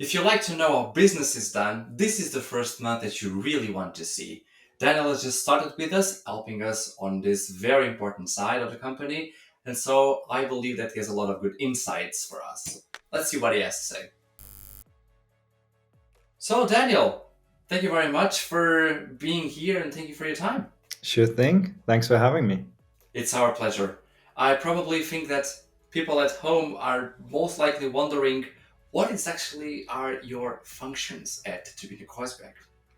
If you like to know how business is done, this is the first month that you really want to see. Daniel has just started with us, helping us on this very important side of the company. And so I believe that he has a lot of good insights for us. Let's see what he has to say. So, Daniel, thank you very much for being here and thank you for your time. Sure thing. Thanks for having me. It's our pleasure. I probably think that people at home are most likely wondering what is actually are your functions at Turbine Kreuzberg.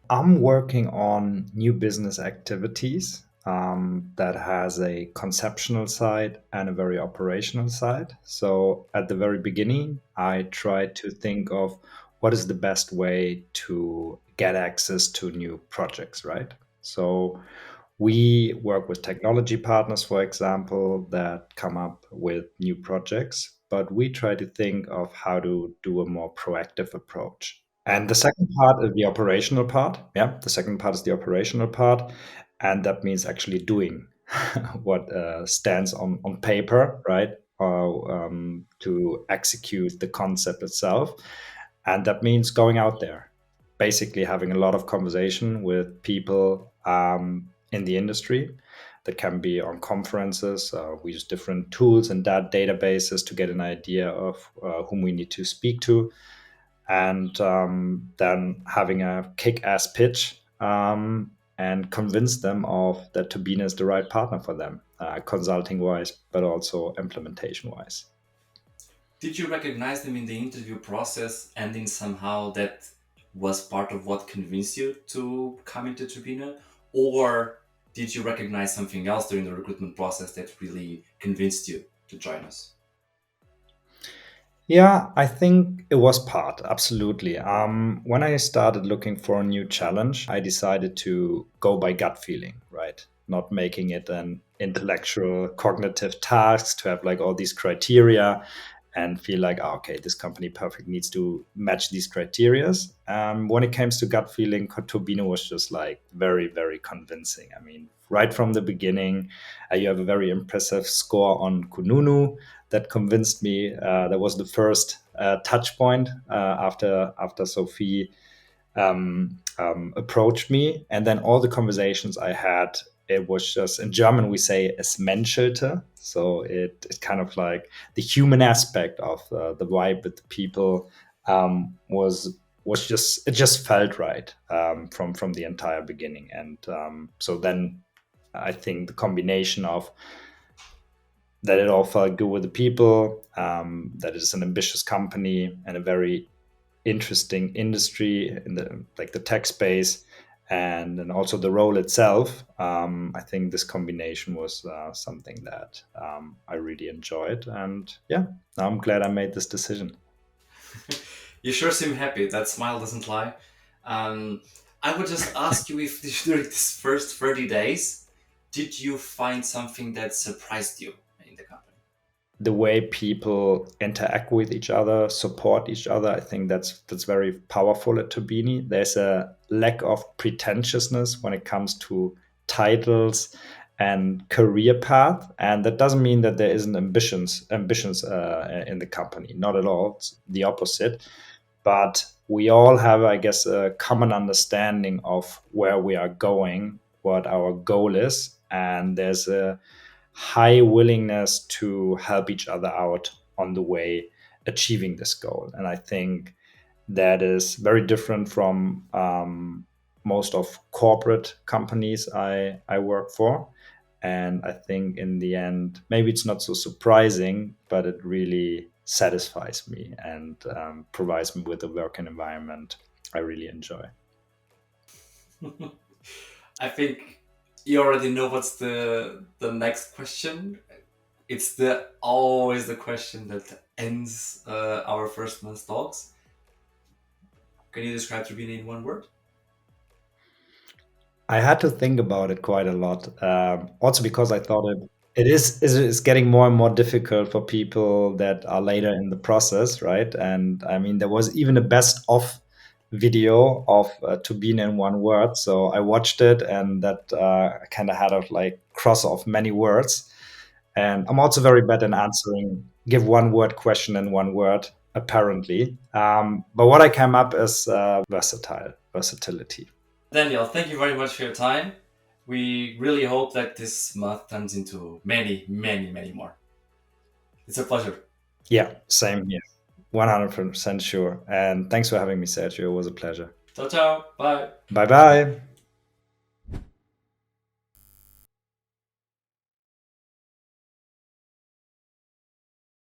I'm working on new business activities that has a conceptual side and a very operational side. So at the very beginning, I try to think of what is the best way to get access to new projects, right? So we work with technology partners, for example, that come up with new projects, but we try to think of how to do a more proactive approach. And the second part is the operational part. Yeah, the second part is the operational part. And that means actually doing what stands on paper, right? To execute the concept itself. And that means going out there, basically having a lot of conversation with people in the industry. That can be on conferences. We use different tools and databases to get an idea of whom we need to speak to, and then having a kick-ass pitch and convince them of that Turbine is the right partner for them, consulting wise, but also implementation wise. Did you recognize them in the interview process and in somehow that was part of what convinced you to come into Turbine? Or did you recognize something else during the recruitment process that really convinced you to join us? Yeah, I think it was part, absolutely. When I started looking for a new challenge, I decided to go by gut feeling, right? Not making it an intellectual, cognitive task to have like all these criteria and feel like, oh, okay, this company perfect needs to match these criterias. When it comes to gut feeling, Turbino was just like very, very convincing. I mean, right from the beginning, you have a very impressive score on Kununu that convinced me. That was the first touch point after Sophie approached me, and then all the conversations I had. It was just in German we say es menschelte, so it kind of like the human aspect of the vibe with the people was just it just felt right from the entire beginning, and so then I think the combination of that it all felt good with the people, that it's an ambitious company and a very interesting industry in the like the tech space, and then also the role itself. I think this combination was something that I really enjoyed, and yeah, I'm glad I made this decision. You sure seem happy. That smile doesn't lie. Um, I would just ask you if during this first 30 days, did you find something that surprised you in the company? The way people interact with each other, support each other, I think that's very powerful at Turbini. There's a lack of pretentiousness when it comes to titles and career path, and that doesn't mean that there isn't ambitions in the company. Not at all. It's the opposite. But we all have, I guess, a common understanding of where we are going, what our goal is, and there's a high willingness to help each other out on the way achieving this goal. And I think that is very different from most of corporate companies I work for. And I think in the end, maybe it's not so surprising, but it really satisfies me and provides me with a working environment I really enjoy. I think you already know what's the next question. It's the always the question that ends our first month's talks. Can you describe Turbine in one word? I had to think about it quite a lot. Also because I thought it is getting more and more difficult for people that are later in the process, right? And I mean, there was even a best of video of Turbine in one word. So I watched it, and that kind of had a like cross of many words. And I'm also very bad in answering, give one word question in one word. apparently. But what I came up is versatility. Daniel, thank you very much for your time. We really hope that this month turns into many, many, many more. It's a pleasure. Yeah, same here. 100% sure. And thanks for having me, Sergio. It was a pleasure. Ciao, ciao. Bye. Bye bye.